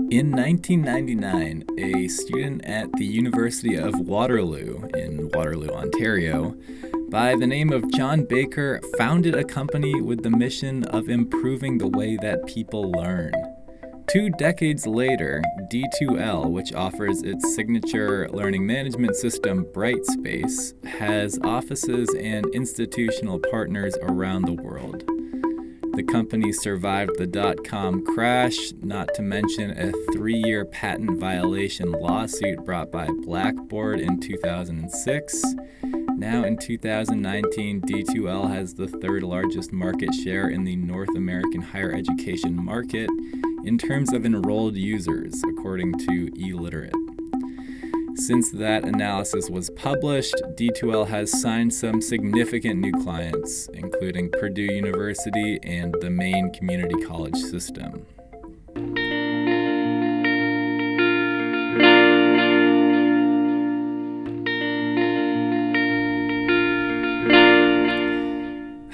In 1999, a student at the University of Waterloo in Waterloo, Ontario, by the name of John Baker, founded a company with the mission of improving the way that people learn. 2 decades later, D2L, which offers its signature learning management system Brightspace, has offices and institutional partners around the world. The company survived the dotcom crash, not to mention a 3-year patent violation lawsuit brought by Blackboard in 2006. Now in 2019, D2L has the third largest market share in the North American higher education market in terms of enrolled users, according to eLiterate. Since that analysis was published, D2L has signed some significant new clients, including Purdue University and the Maine Community College system.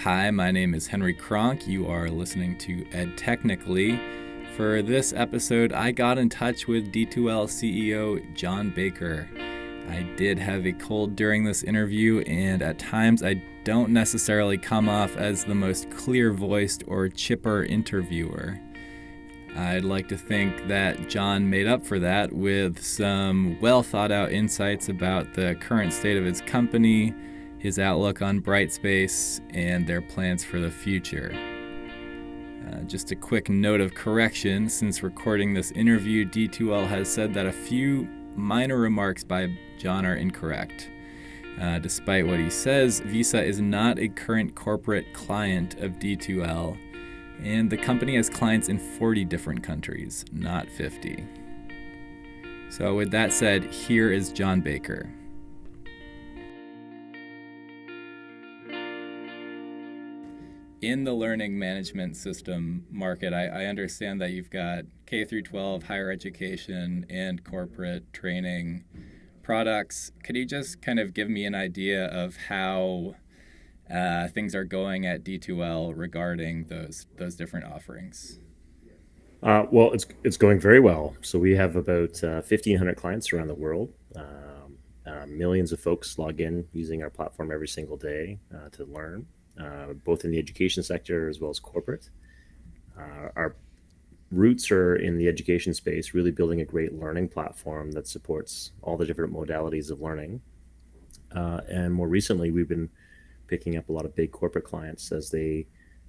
Hi, my name is Henry Kronk. You are listening to Ed Technically. For this episode, I got in touch with D2L CEO John Baker. I did have a cold during this interview, and at times I don't necessarily come off as the most clear-voiced or chipper interviewer. I'd like to think that John made up for that with some well-thought-out insights about the current state of his company, his outlook on Brightspace, and their plans for the future. Just a quick note of correction, since recording this interview, D2L has said that a few minor remarks by John are incorrect. Despite what he says, Visa is not a current corporate client of D2L, and the company has clients in 40 different countries, not 50. So with that said, here is John Baker. In the learning management system market, I understand that you've got K through 12 higher education and corporate training products. Could you just kind of give me an idea of how things are going at D2L regarding those different offerings? Well, it's going very well. So we have about 1,500 clients around the world. Millions of folks log in using our platform every single day to learn, both in the education sector as well as corporate. Our roots are in the education space, really building a great learning platform that supports all the different modalities of learning. And more recently, we've been picking up a lot of big corporate clients as they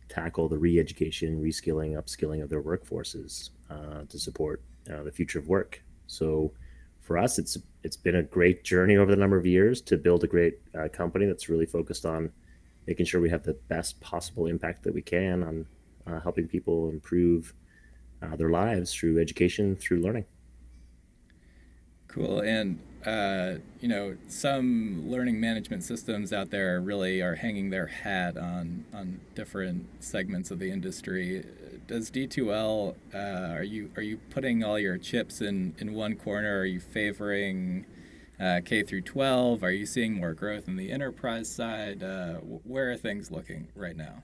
tackle the re-education, reskilling, upskilling of their workforces to support the future of work. So for us, it's been a great journey over the number of years to build a great company that's really focused on making sure we have the best possible impact that we can on helping people improve their lives through education, through learning. Cool. And some learning management systems out there really are hanging their hat on different segments of the industry. Does D2L are you putting all your chips in one corner? Are you favoring K through 12? Are you seeing more growth in the enterprise side? Where are things looking right now?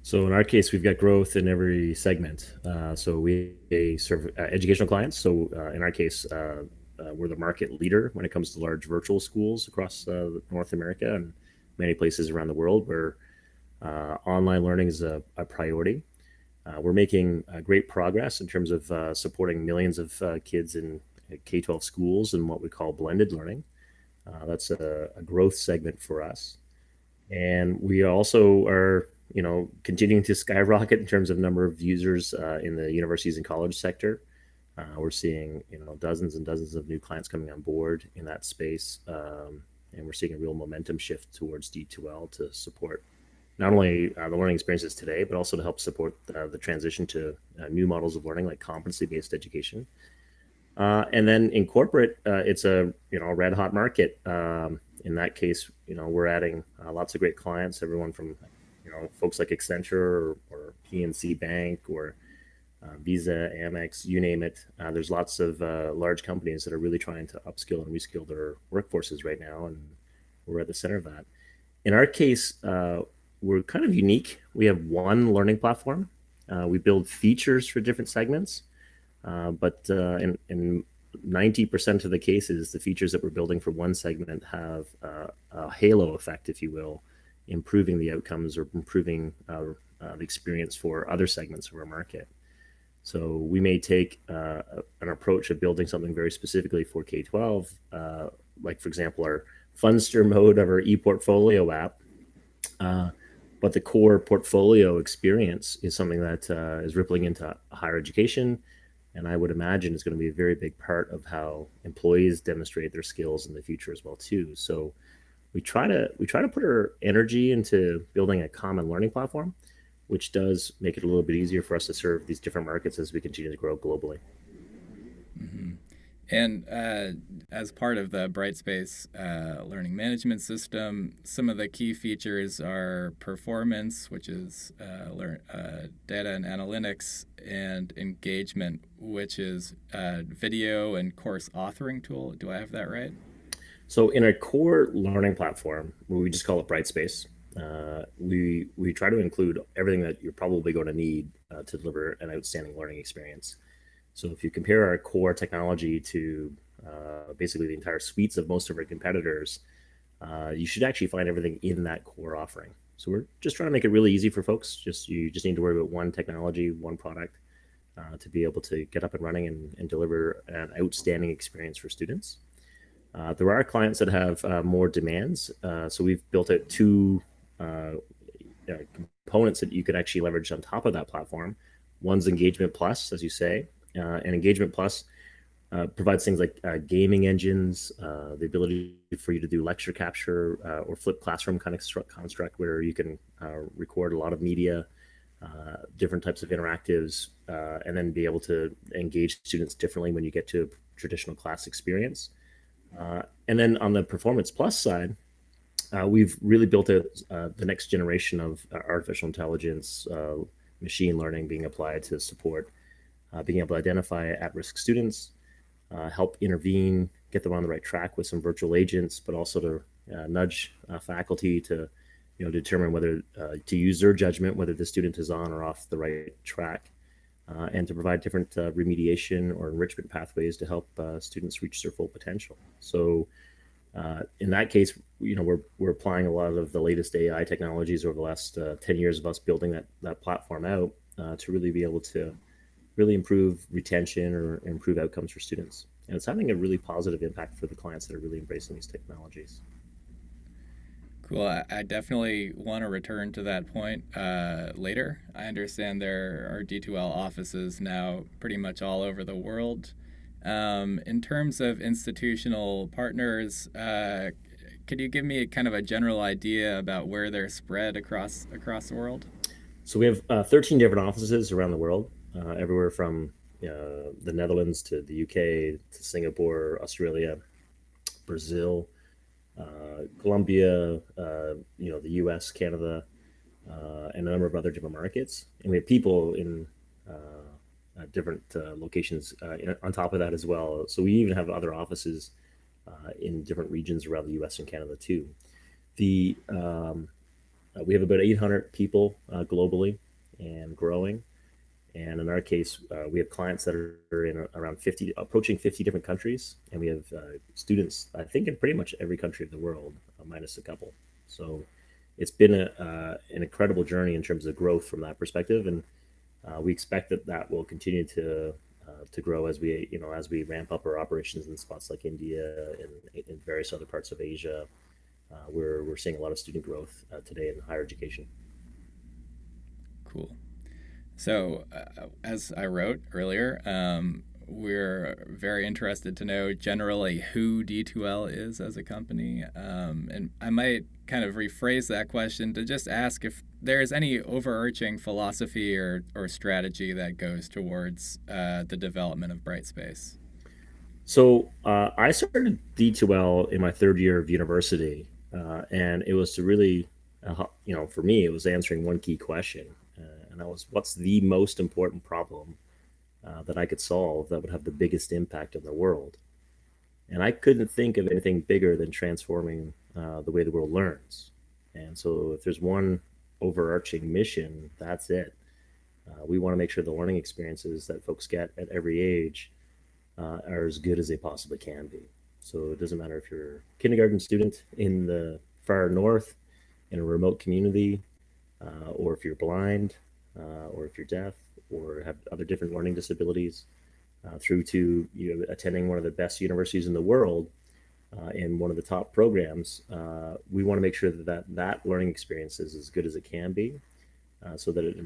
So in our case, we've got growth in every segment. So we serve educational clients. So in our case, we're the market leader when it comes to large virtual schools across North America and many places around the world where online learning is a priority. We're making great progress in terms of supporting millions of kids in K-12 schools and what we call blended learning. That's a growth segment for us. And we also are, continuing to skyrocket in terms of number of users in the universities and college sector. We're seeing, dozens and dozens of new clients coming on board in that space. And we're seeing a real momentum shift towards D2L to support not only the learning experiences today, but also to help support the transition to new models of learning like competency-based education. And then in corporate, it's a red hot market. In that case, we're adding lots of great clients, everyone from folks like Accenture or PNC Bank or Visa, Amex, you name it. There's lots of large companies that are really trying to upskill and reskill their workforces right now, and we're at the center of that. In our case, we're kind of unique. We have one learning platform. We build features for different segments, But in 90% of the cases, the features that we're building for one segment have a halo effect, if you will, improving the outcomes or improving the experience for other segments of our market. So we may take an approach of building something very specifically for K-12, like, for example, our Funster mode of our e-portfolio app. But the core portfolio experience is something that is rippling into higher education, and I would imagine is going to be a very big part of how employees demonstrate their skills in the future as well too. So we try to put our energy into building a common learning platform, which does make it a little bit easier for us to serve these different markets as we continue to grow globally. Hmm. And as part of the Brightspace learning management system, some of the key features are performance, which is data and analytics, and engagement, which is video and course authoring tool. Do I have that right? So in our core learning platform, we just call it Brightspace. We try to include everything that you're probably going to need to deliver an outstanding learning experience. So if you compare our core technology to basically the entire suites of most of our competitors, you should actually find everything in that core offering. So we're just trying to make it really easy for folks. You just need to worry about one technology, one product, to be able to get up and running and deliver an outstanding experience for students. There are clients that have more demands, so we've built out two components that you could actually leverage on top of that platform. One's Engagement Plus, as you say, and Engagement Plus provides things like gaming engines, the ability for you to do lecture capture or flipped classroom kind of construct where you can record a lot of media, different types of interactives, and then be able to engage students differently when you get to a traditional class experience. And then on the Performance Plus side, we've really built out the next generation of artificial intelligence, machine learning being applied to support being able to identify at-risk students, help intervene, get them on the right track with some virtual agents, but also to nudge faculty to determine whether to use their judgment, whether the student is on or off the right track, and to provide different remediation or enrichment pathways to help students reach their full potential. So in that case, we're applying a lot of the latest AI technologies over the last 10 years of us building that platform out to really be able to really improve retention or improve outcomes for students. And it's having a really positive impact for the clients that are really embracing these technologies. Cool. I definitely want to return to that point later. I understand there are D2L offices now pretty much all over the world. In terms of institutional partners, could you give me kind of a general idea about where they're spread across the world? So we have 13 different offices around the world, everywhere from the Netherlands to the UK to Singapore, Australia, Brazil, Colombia, the U.S., Canada, and a number of other different markets. And we have people in different locations on top of that as well. So we even have other offices in different regions around the U.S. and Canada too. The We have about 800 people globally and growing. And in our case, we have clients that are in around 50, approaching 50 different countries. And we have students, I think, in pretty much every country of the world, minus a couple. So it's been an incredible journey in terms of growth from that perspective. And we expect that will continue to grow as we ramp up our operations in spots like India and in various other parts of Asia. We're seeing a lot of student growth today in higher education. Cool. So, as I wrote earlier, we're very interested to know generally who D2L is as a company. And I might kind of rephrase that question to just ask if there is any overarching philosophy or strategy that goes towards the development of Brightspace. So I started D2L in my third year of university, and it was to really, for me, it was answering one key question, and that was, what's the most important problem that I could solve that would have the biggest impact on the world? And I couldn't think of anything bigger than transforming the way the world learns. And so if there's one overarching mission, that's it. We want to make sure the learning experiences that folks get at every age are as good as they possibly can be. So it doesn't matter if you're a kindergarten student in the far north in a remote community, or if you're blind, or if you're deaf, or have other different learning disabilities, through to attending one of the best universities in the world in one of the top programs. We want to make sure that learning experience is as good as it can be, so that it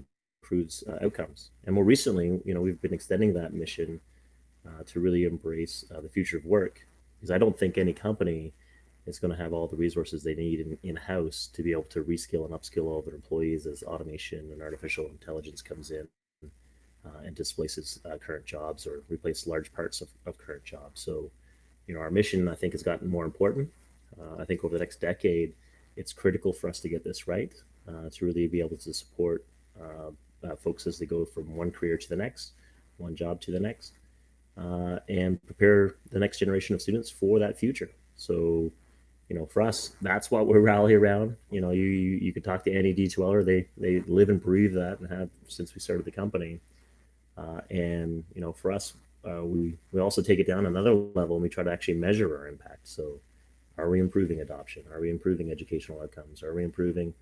improves outcomes. And more recently, we've been extending that mission to really embrace the future of work, because I don't think any company is going to have all the resources they need in-house to be able to reskill and upskill all their employees as automation and artificial intelligence comes in and displaces current jobs or replace large parts of current jobs. So, our mission, I think, has gotten more important. I think over the next decade, it's critical for us to get this right, to really be able to support folks as they go from one career to the next, one job to the next, and prepare the next generation of students for that future. So, for us, that's what we rally around. You could talk to any D2Ler, they live and breathe that and have since we started the company. And for us, we also take it down another level and we try to actually measure our impact. So, are we improving adoption? Are we improving educational outcomes? Are we improving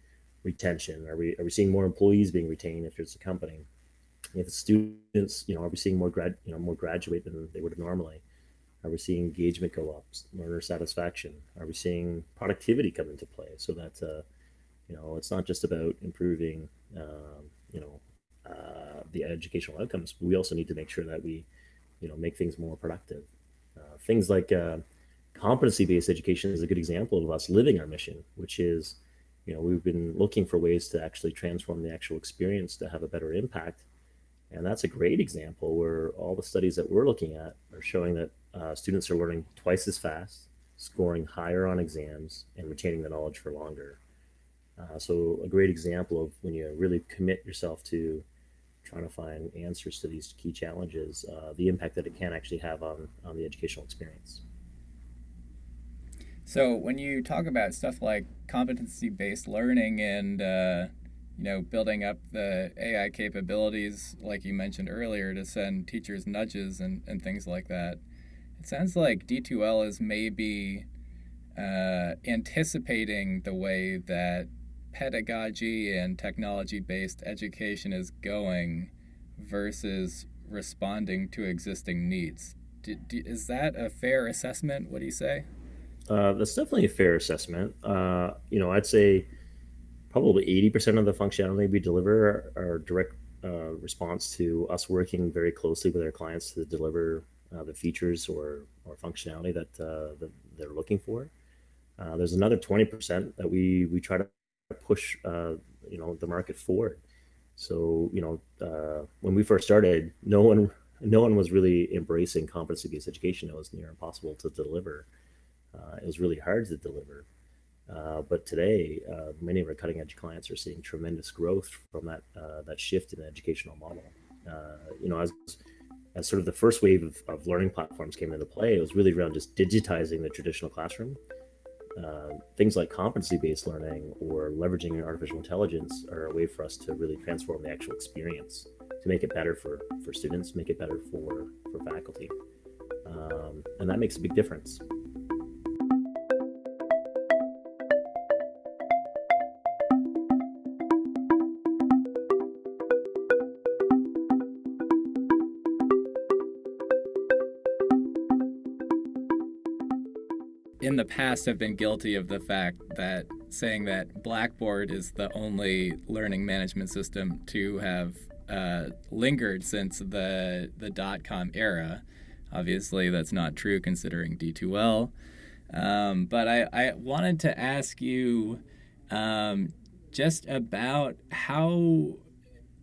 retention? Are we seeing more employees being retained if it's a company? If it's students, are we seeing more graduate than they would have normally? Are we seeing engagement go up, learner satisfaction? Are we seeing productivity come into play? So that it's not just about improving the educational outcomes, but we also need to make sure that we make things more productive. Things like competency-based education is a good example of us living our mission, which is we've been looking for ways to actually transform the actual experience to have a better impact. And that's a great example where all the studies that we're looking at are showing that students are learning twice as fast, scoring higher on exams, and retaining the knowledge for longer. So a great example of when you really commit yourself to trying to find answers to these key challenges, the impact that it can actually have on the educational experience. So when you talk about stuff like competency-based learning and building up the AI capabilities, like you mentioned earlier, to send teachers nudges and things like that, it sounds like D2L is maybe anticipating the way that pedagogy and technology-based education is going versus responding to existing needs. Is that a fair assessment? What do you say? That's definitely a fair assessment. I'd say probably 80% of the functionality we deliver are direct response to us working very closely with our clients to deliver the features or functionality that they're looking for. There's another 20% that we try to push the market forward. So when we first started, no one was really embracing competency-based education. It was near impossible to deliver. It was really hard to deliver. But today, many of our cutting-edge clients are seeing tremendous growth from that shift in the educational model. As sort of the first wave of learning platforms came into play, it was really around just digitizing the traditional classroom. Things like competency-based learning or leveraging artificial intelligence are a way for us to really transform the actual experience, to make it better for students, make it better for faculty. And that makes a big difference. In the past have been guilty of the fact that saying that Blackboard is the only learning management system to have lingered since the dotcom era. Obviously, that's not true considering D2L. But I wanted to ask you just about how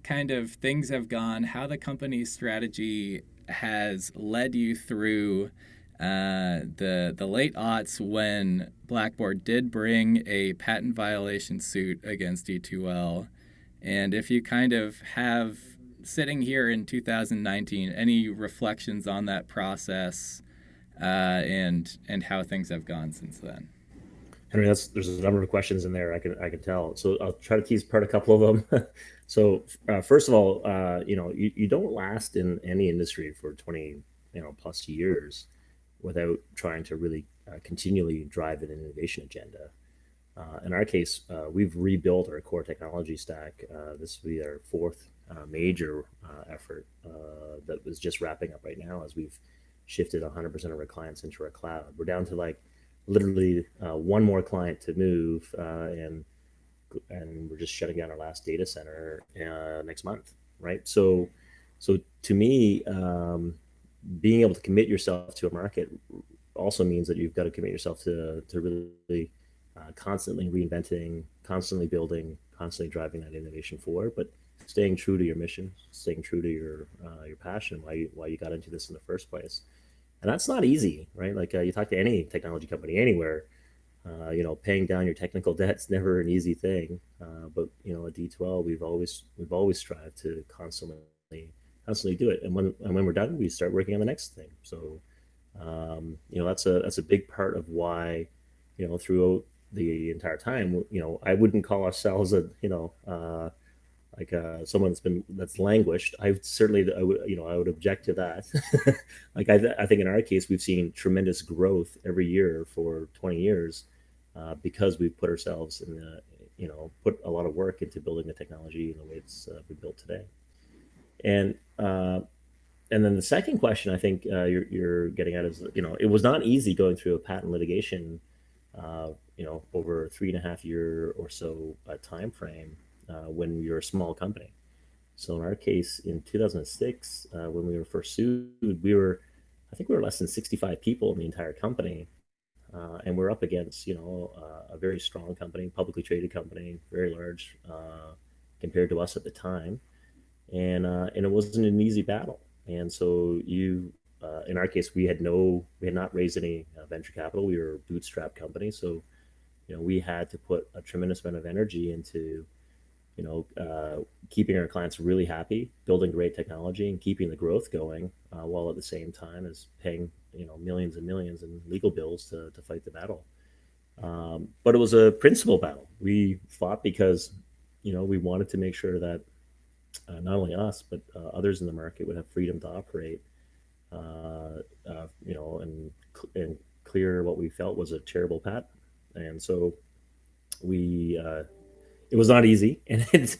kind of things have gone, how the company's strategy has led you through the late aughts when Blackboard did bring a patent violation suit against D2L. And if you kind of have, sitting here in 2019, any reflections on that process and how things have gone since then? Henry, there's a number of questions in there. I can tell. So I'll try to tease apart a couple of them. So first of all, you don't last in any industry for 20 plus years without trying to really continually drive an innovation agenda. In our case, we've rebuilt our core technology stack. This will be our fourth major effort that was just wrapping up right now as we've shifted 100% of our clients into our cloud. We're down to like literally one more client to move, and we're just shutting down our last data center next month, right? So to me, being able to commit yourself to a market also means that you've got to commit yourself to really constantly reinventing, constantly building, constantly driving that innovation forward, but staying true to your mission, staying true to your passion, why you got into this in the first place. And that's not easy, right? Like you talk to any technology company anywhere, paying down your technical debt's never an easy thing. But at D2L, we've always strived to constantly do it. And when we're done, we start working on the next thing. So that's a big part of why throughout the entire time, I wouldn't call ourselves someone that's languished. I would object to that. Like I think in our case, we've seen tremendous growth every year for 20 years because we've put ourselves put a lot of work into building the technology in the way it's been built today. And and then the second question I think you're getting at is, it was not easy going through a patent litigation, over a 3.5 year or so time frame when you're a small company. So in our case, in 2006, when we were first sued, I think we were less than 65 people in the entire company, and we're up against a very strong company, publicly traded company, very large compared to us at the time, and it wasn't an easy battle. And so in our case, we had not raised any venture capital. We were a bootstrap company, so we had to put a tremendous amount of energy into keeping our clients really happy, building great technology, and keeping the growth going, while at the same time as paying millions and millions in legal bills to fight the battle. But it was a principle battle. We fought because we wanted to make sure that not only us but others in the market would have freedom to operate, and clear what we felt was a terrible patent. And so we it was not easy, and it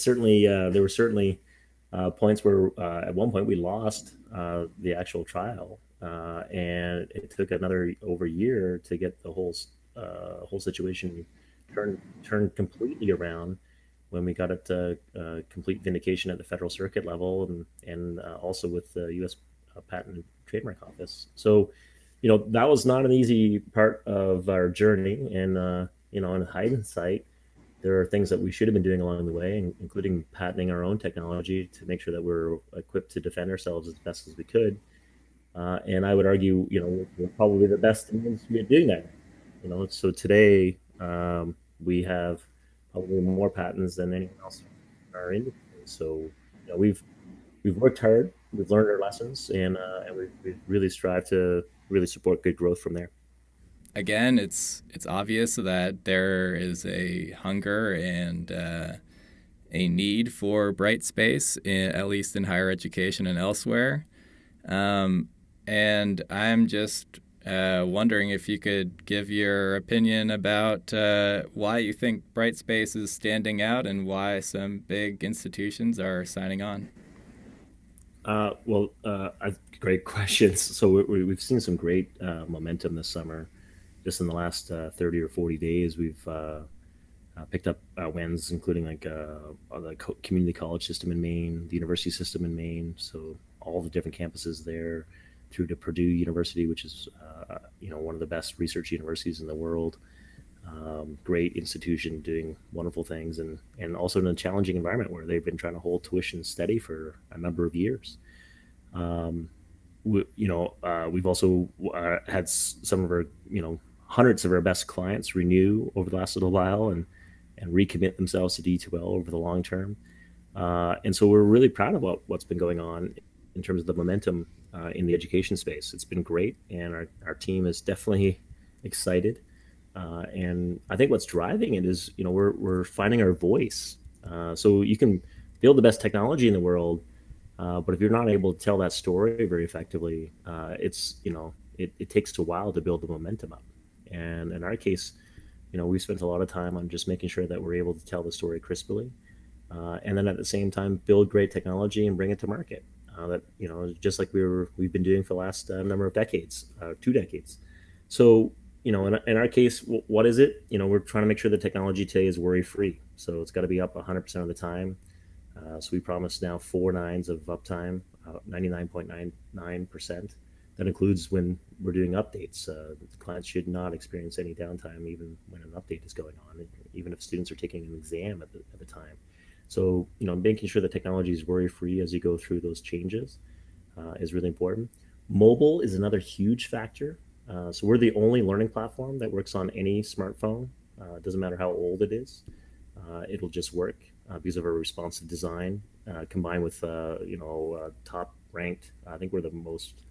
certainly there were certainly points where at one point we lost the actual trial, and it took another over a year to get the whole situation turned completely around when we got it complete vindication at the federal circuit level, and also with the U.S. Patent and Trademark Office. So that was not an easy part of our journey, and in hindsight, there are things that we should have been doing along the way, including patenting our own technology to make sure that we're equipped to defend ourselves as best as we could. And I would argue, we're probably the best in the industry at doing that. So today we have probably more patents than anyone else in our industry. So we've worked hard, we've learned our lessons, and we've really strived to really support good growth from there. Again, it's obvious that there is a hunger and a need for Brightspace, at least in higher education and elsewhere. And I'm just wondering if you could give your opinion about why you think Brightspace is standing out and why some big institutions are signing on. Great questions. So we've seen some great momentum this summer. Just in the last 30 or 40 days, we've picked up wins, including like the community college system in Maine, the university system in Maine, so all the different campuses there, through to Purdue University, which is one of the best research universities in the world. Great institution doing wonderful things, and also in a challenging environment where they've been trying to hold tuition steady for a number of years. We've also had some of our hundreds of our best clients renew over the last little while and recommit themselves to D2L over the long term. And so we're really proud of what's been going on in terms of the momentum in the education space. It's been great, and our team is definitely excited. And I think what's driving it is, we're finding our voice. So you can build the best technology in the world, but if you're not able to tell that story very effectively, it takes a while to build the momentum up. And in our case, we spent a lot of time on just making sure that we're able to tell the story crisply, and then at the same time build great technology and bring it to market. That just like we've been doing for the last number of decades, 2 decades. So in our case, what is it? We're trying to make sure the technology today is worry free. So it's got to be up 100% of the time. So we promise now 4 nines of uptime, 99.99%. That includes when we're doing updates. The clients should not experience any downtime, even when an update is going on, even if students are taking an exam at the time. So, making sure the technology is worry free as you go through those changes is really important. Mobile is another huge factor. So we're the only learning platform that works on any smartphone. It doesn't matter how old it is. It'll just work because of our responsive design, combined with top ranked. I think we're the most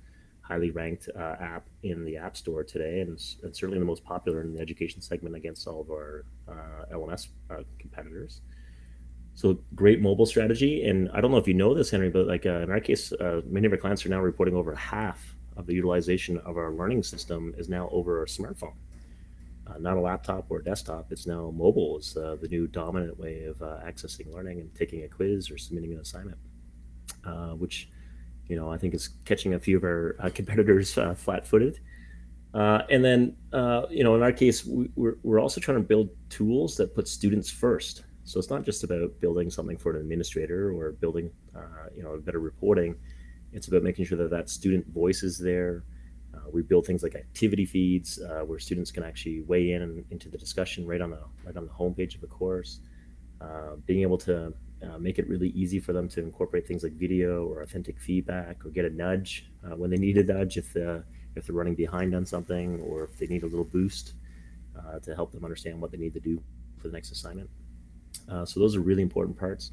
highly ranked app in the App Store today, and certainly the most popular in the education segment against all of our LMS competitors. So great mobile strategy, and I don't know if you know this, Henry, but like in our case, many of our clients are now reporting over half of the utilization of our learning system is now over a smartphone, not a laptop or a desktop. It's now mobile is the new dominant way of accessing learning and taking a quiz or submitting an assignment, which I think is catching a few of our competitors flat-footed. And then, in our case, we're also trying to build tools that put students first. So it's not just about building something for an administrator or building, better reporting. It's about making sure that that student voice is there. We build things like activity feeds where students can actually weigh in into the discussion right on the homepage of the course. Being able to make it really easy for them to incorporate things like video or authentic feedback, or get a nudge when they need a nudge if they're running behind on something, or if they need a little boost to help them understand what they need to do for the next assignment. So those are really important parts.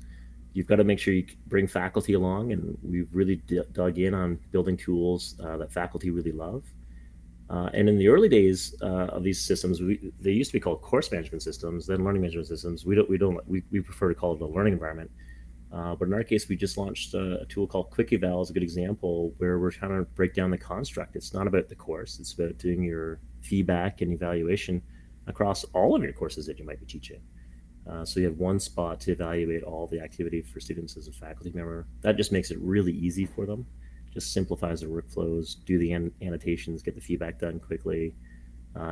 You've got to make sure you bring faculty along, and we've really dug in on building tools that faculty really love. And in the early days of these systems, they used to be called course management systems, then learning management systems. We prefer to call it a learning environment. But in our case, we just launched a tool called Quick Eval as a good example, where we're trying to break down the construct. It's not about the course; it's about doing your feedback and evaluation across all of your courses that you might be teaching. So you have one spot to evaluate all the activity for students as a faculty member. That just makes it really easy for them. Just simplifies their workflows, do the annotations, get the feedback done quickly,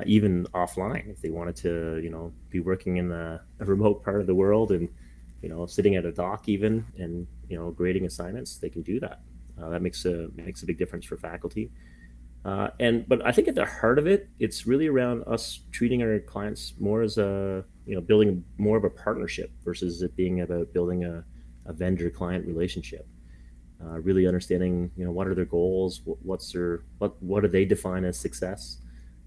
even offline if they wanted to, be working in a remote part of the world and, sitting at a dock even and, grading assignments, they can do that. That makes a big difference for faculty. But I think at the heart of it, it's really around us treating our clients more as building more of a partnership versus it being about building a vendor-client relationship. Really understanding, what are their goals, what do they define as success,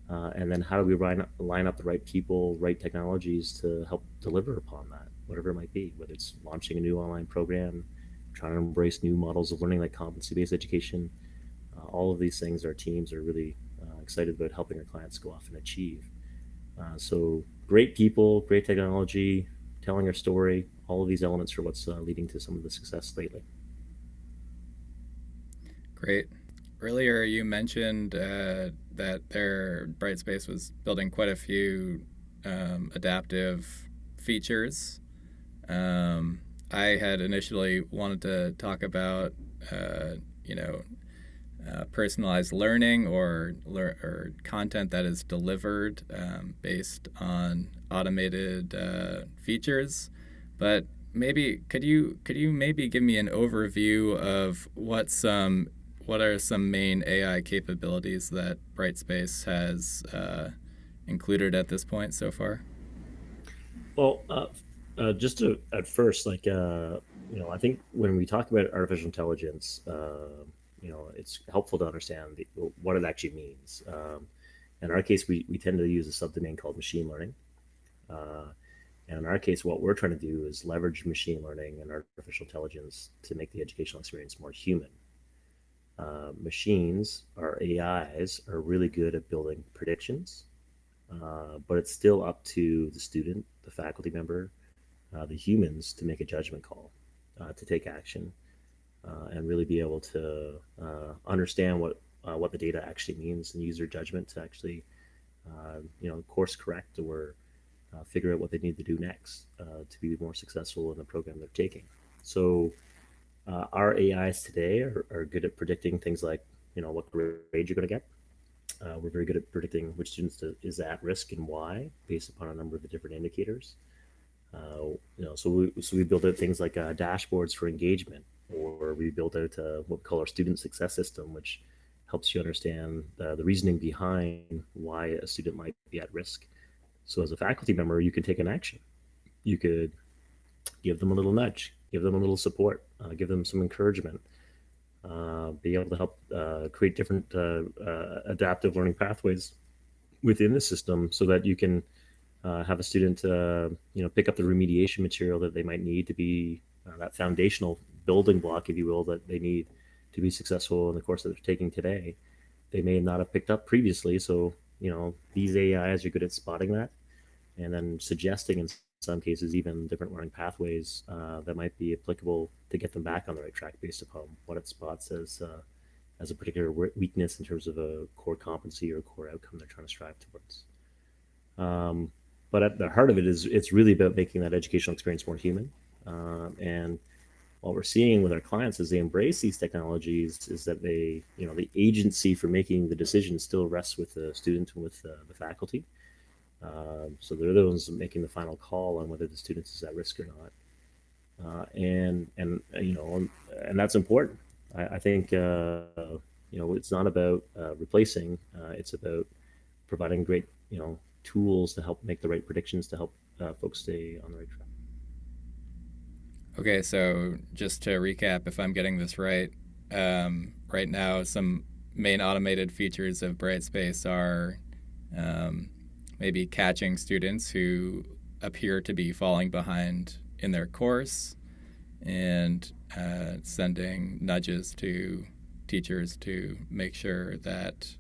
and then how do we line up the right people, right technologies to help deliver upon that, whatever it might be, whether it's launching a new online program, trying to embrace new models of learning like competency-based education. All of these things, our teams are really excited about helping our clients go off and achieve. So great people, great technology, telling our story, all of these elements are what's leading to some of the success lately. Great. Earlier, you mentioned that their Brightspace was building quite a few adaptive features. I had initially wanted to talk about, personalized learning or content that is delivered based on automated features, but maybe could you maybe give me an overview of what are some main AI capabilities that Brightspace has included at this point so far? Well, just at first, I think when we talk about artificial intelligence, it's helpful to understand what it actually means. In our case, we tend to use a subdomain called machine learning. Uh, and in our case, what we're trying to do is leverage machine learning and artificial intelligence to make the educational experience more human. Machines, our AIs, are really good at building predictions, but it's still up to the student, the faculty member, the humans to make a judgment call, to take action, and really be able to understand what the data actually means and use their judgment to actually course correct or figure out what they need to do next to be more successful in the program they're taking. So our AIs today are good at predicting things like what grade you're going to get. We're very good at predicting which students is at risk and why, based upon a number of the different indicators. So we build out things like dashboards for engagement, or we build out what we call our student success system, which helps you understand the reasoning behind why a student might be at risk. So as a faculty member, you can take an action. You could give them a little nudge, give them a little support, give them some encouragement, be able to help create different adaptive learning pathways within the system so that you can have a student pick up the remediation material that they might need to be that foundational building block, if you will, that they need to be successful in the course that they're taking today. They may not have picked up previously. So these AIs are good at spotting that and then suggesting in some cases even different learning pathways that might be applicable to get them back on the right track based upon what it spots as a particular weakness in terms of a core competency or core outcome they're trying to strive towards. But at the heart of it is it's really about making that educational experience more human. And what we're seeing with our clients as they embrace these technologies is that the agency for making the decision still rests with the student and with the faculty. So they're the ones making the final call on whether the student is at risk or not. And that's important. I think it's not about replacing. It's about providing great tools to help make the right predictions to help folks stay on the right track. Okay, so just to recap, if I'm getting this right, right now some main automated features of Brightspace are maybe catching students who appear to be falling behind in their course and sending nudges to teachers to make sure that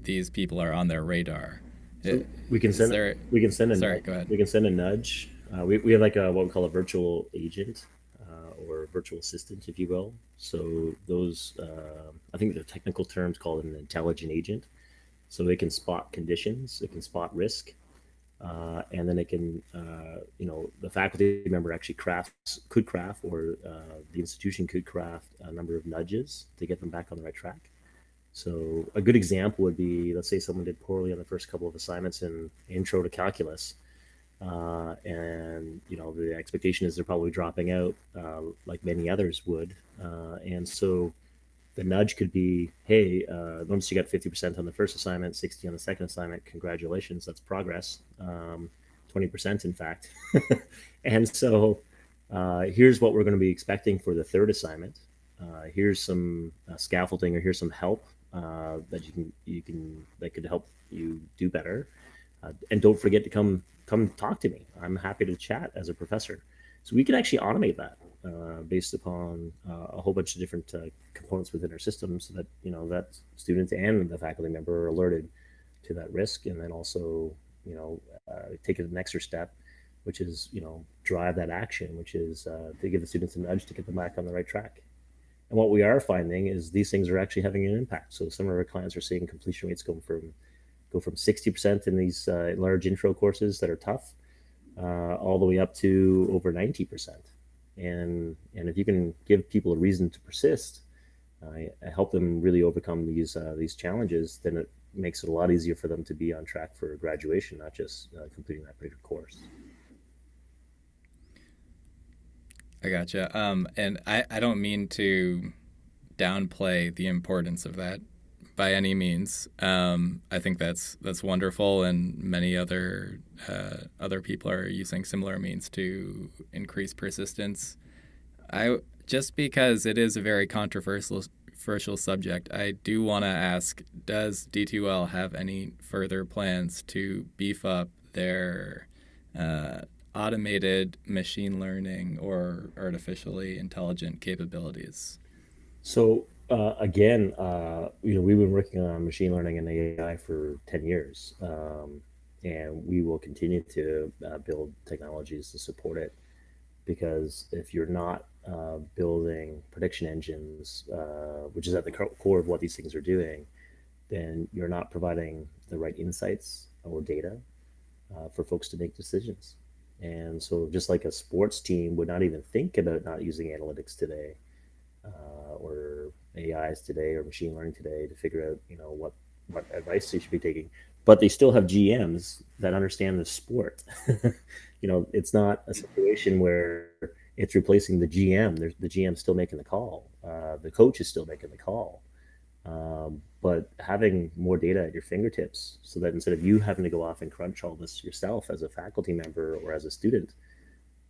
these people are on their radar. So we can send a Sorry, go ahead. We can send a nudge. We have like what we call a virtual agent or virtual assistant, if you will. So those I think the technical terms call it an intelligent agent. So it can spot conditions, it can spot risk, and then it can the faculty member actually could craft, or the institution could craft a number of nudges to get them back on the right track. So a good example would be, let's say someone did poorly on the first couple of assignments in intro to calculus, and the expectation is they're probably dropping out, like many others would, and so the nudge could be, hey, once you got 50% on the first assignment, 60 on the second assignment, congratulations, that's progress, 20% in fact. And so here's what we're going to be expecting for the third assignment. Here's some scaffolding, or here's some help that could help you do better. And don't forget to come talk to me. I'm happy to chat as a professor. So we can actually automate that based upon a whole bunch of different components within our system, so that that students and the faculty member are alerted to that risk, and then also take it an extra step, which is drive that action, which is to give the students a nudge to get them back on the right track. And what we are finding is these things are actually having an impact. So some of our clients are seeing completion rates go from 60% in these large intro courses that are tough, all the way up to over 90%. And if you can give people a reason to persist, help them really overcome these challenges, then it makes it a lot easier for them to be on track for graduation, not just completing that particular course. I gotcha. And I don't mean to downplay the importance of that by any means. I think that's wonderful, and many other people are using similar means to increase persistence. Just because it is a very controversial subject, I do want to ask: does D2L have any further plans to beef up their automated machine learning or artificially intelligent capabilities? So Again, we've been working on machine learning and AI for 10 years, and we will continue to build technologies to support it. Because if you're not building prediction engines, which is at the core of what these things are doing, then you're not providing the right insights or data for folks to make decisions. And so, just like a sports team would not even think about not using analytics today, or AIs today, or machine learning today to figure out, what advice they should be taking, but they still have GMs that understand the sport. It's not a situation where it's replacing the GM. The GM still making the call. The coach is still making the call. But having more data at your fingertips, so that instead of you having to go off and crunch all this yourself as a faculty member or as a student,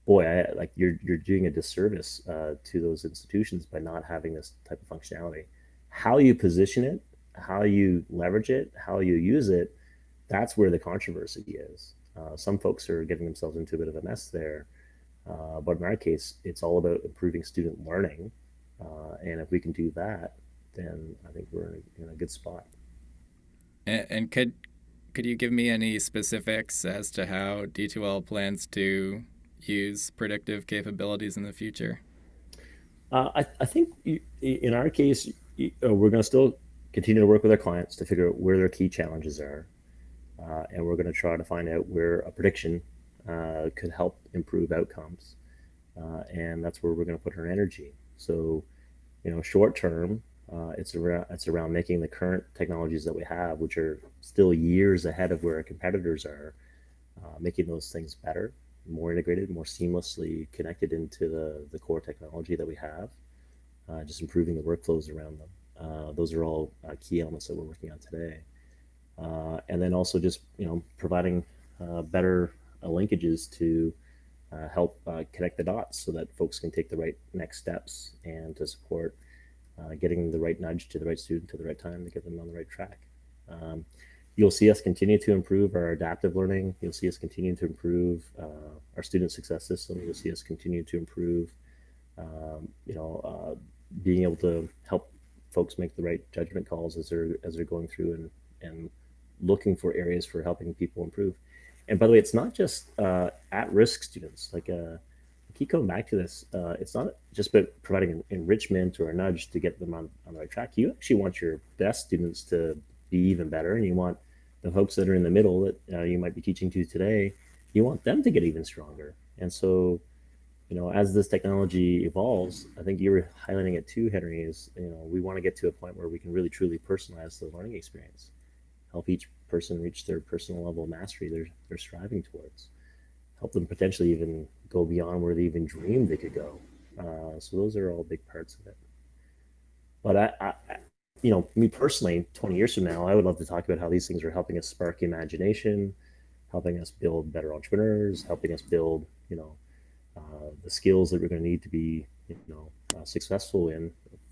boy, you're doing a disservice to those institutions by not having this type of functionality. How you position it, how you leverage it, how you use it, that's where the controversy is. Some folks are getting themselves into a bit of a mess there, but in our case, it's all about improving student learning, and if we can do that, then I think we're in a good spot. And could you give me any specifics as to how D2L plans to use predictive capabilities in the future? I think in our case, we're going to still continue to work with our clients to figure out where their key challenges are, and we're going to try to find out where a prediction could help improve outcomes, and that's where we're going to put our energy. So, short term, it's around making the current technologies that we have, which are still years ahead of where our competitors are, making those things better, more integrated, more seamlessly connected into the core technology that we have, just improving the workflows around them. Those are all key elements that we're working on today. And then also just providing better linkages to help connect the dots so that folks can take the right next steps and to support getting the right nudge to the right student to the right time to get them on the right track. Um, you'll see us continue to improve our adaptive learning. You'll see us continue to improve our student success system. You'll see us continue to improve, um, you know, uh, being able to help folks make the right judgment calls as they're going through and looking for areas for helping people improve. And by the way, it's not just at-risk students. I keep coming back to this. It's not just about providing enrichment or a nudge to get them on the right track. You actually want your best students to be even better, and you want the folks that are in the middle that you might be teaching to today, you want them to get even stronger. And so, as this technology evolves, I think you were highlighting it too, Henry, is, we want to get to a point where we can really truly personalize the learning experience, help each person reach their personal level of mastery they're striving towards, help them potentially even go beyond where they even dreamed they could go. So those are all big parts of it. But me personally, 20 years from now, I would love to talk about how these things are helping us spark imagination, helping us build better entrepreneurs, helping us build, the skills that we're going to need to be, successful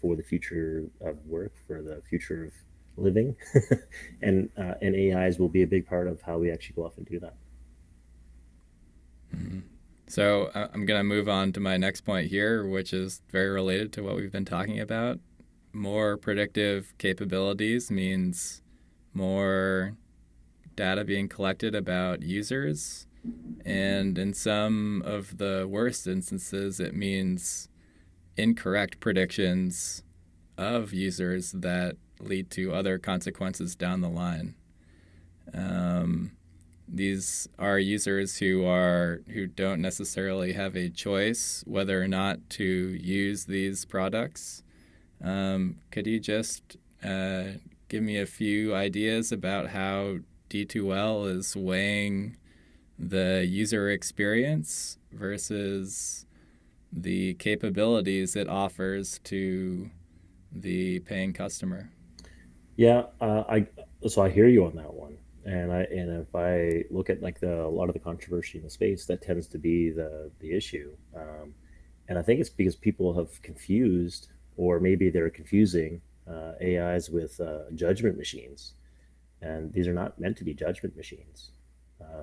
for the future of work, for the future of living, and AIs will be a big part of how we actually go off and do that. Mhm. So I'm going to move on to my next point here, which is very related to what we've been talking about. More predictive capabilities means more data being collected about users. And in some of the worst instances, it means incorrect predictions of users that lead to other consequences down the line. Um, these are users who don't necessarily have a choice whether or not to use these products. Could you just give me a few ideas about how D2L is weighing the user experience versus the capabilities it offers to the paying customer? Yeah, I hear you on that one, and if I look at like a lot of the controversy in the space, that tends to be the issue, and I think it's because people have confused, or maybe they're confusing AIs with judgment machines, and these are not meant to be judgment machines.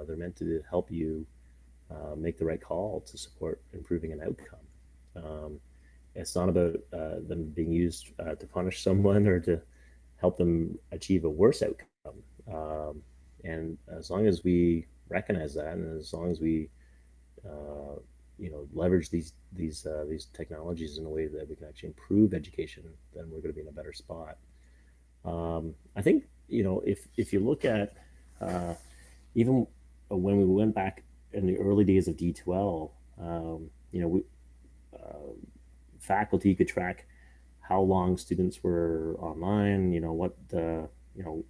They're meant to help you make the right call to support improving an outcome. Um, It's not about them being used to punish someone or to help them achieve a worse outcome. And as long as we recognize that, and as long as we leverage these technologies in a way that we can actually improve education, then we're going to be in a better spot. I think if you look at even when we went back in the early days of D2L, faculty could track how long students were online,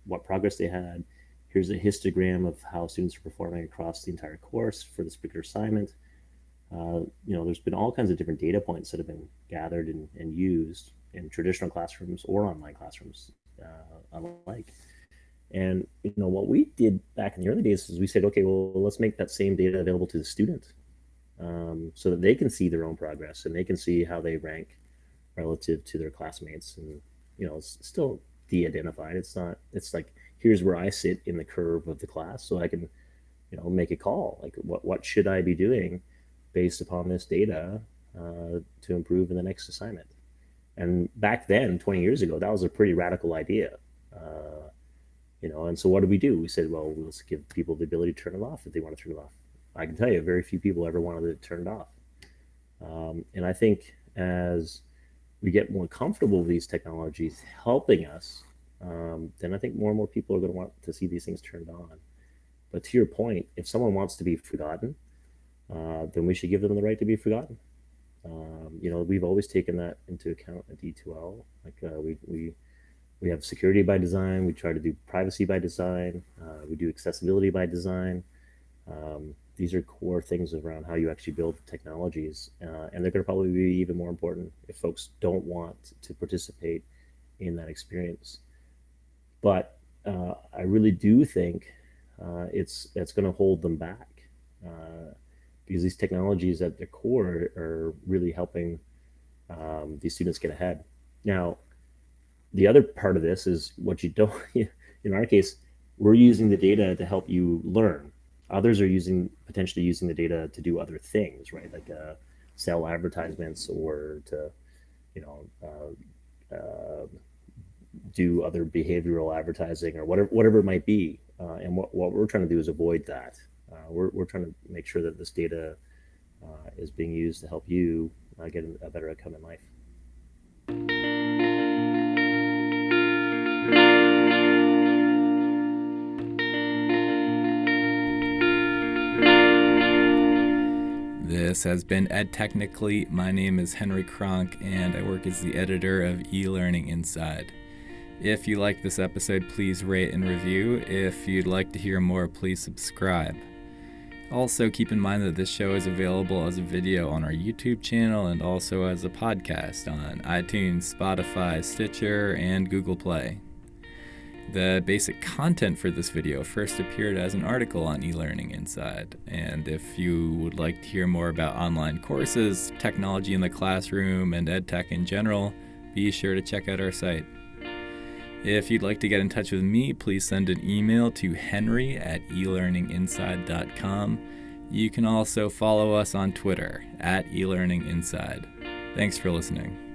what progress they had. Here's a histogram of how students are performing across the entire course for this particular assignment. There's been all kinds of different data points that have been gathered and used in traditional classrooms or online classrooms alike. And what we did back in the early days is we said, okay, well, let's make that same data available to the student, so that they can see their own progress and they can see how they rank relative to their classmates. And it's still de-identified. It's like, here's where I sit in the curve of the class, so I can make a call, like what should I be doing based upon this data to improve in the next assignment. And back then, 20 years ago, that was a pretty radical idea. And so what did we do? We said, well, let's give people the ability to turn it off if they want to turn it off. I can tell you, very few people ever wanted to turn it off. And I think as we get more comfortable with these technologies helping us, then I think more and more people are going to want to see these things turned on. But to your point, if someone wants to be forgotten, then we should give them the right to be forgotten. We've always taken that into account at D2L. We have security by design. We try to do privacy by design. We do accessibility by design. These are core things around how you actually build technologies, and they're going to probably be even more important if folks don't want to participate in that experience. But I really do think it's going to hold them back, because these technologies at their core are really helping these students get ahead. Now, the other part of this is what you don't, in our case, we're using the data to help you learn. Others are potentially using the data to do other things, right? Like sell advertisements or to, do other behavioral advertising or whatever it might be. And what we're trying to do is avoid that. We're trying to make sure that this data is being used to help you get a better outcome in life. This has been Ed Technically. My name is Henry Kronk, and I work as the editor of eLearning Inside. If you like this episode, please rate and review. If you'd like to hear more, please subscribe. Also, keep in mind that this show is available as a video on our YouTube channel and also as a podcast on iTunes, Spotify, Stitcher, and Google Play. The basic content for this video first appeared as an article on eLearning Inside, and if you would like to hear more about online courses, technology in the classroom, and EdTech in general, be sure to check out our site. If you'd like to get in touch with me, please send an email to henry@elearninginside.com. You can also follow us on Twitter @eLearninginside. Thanks for listening.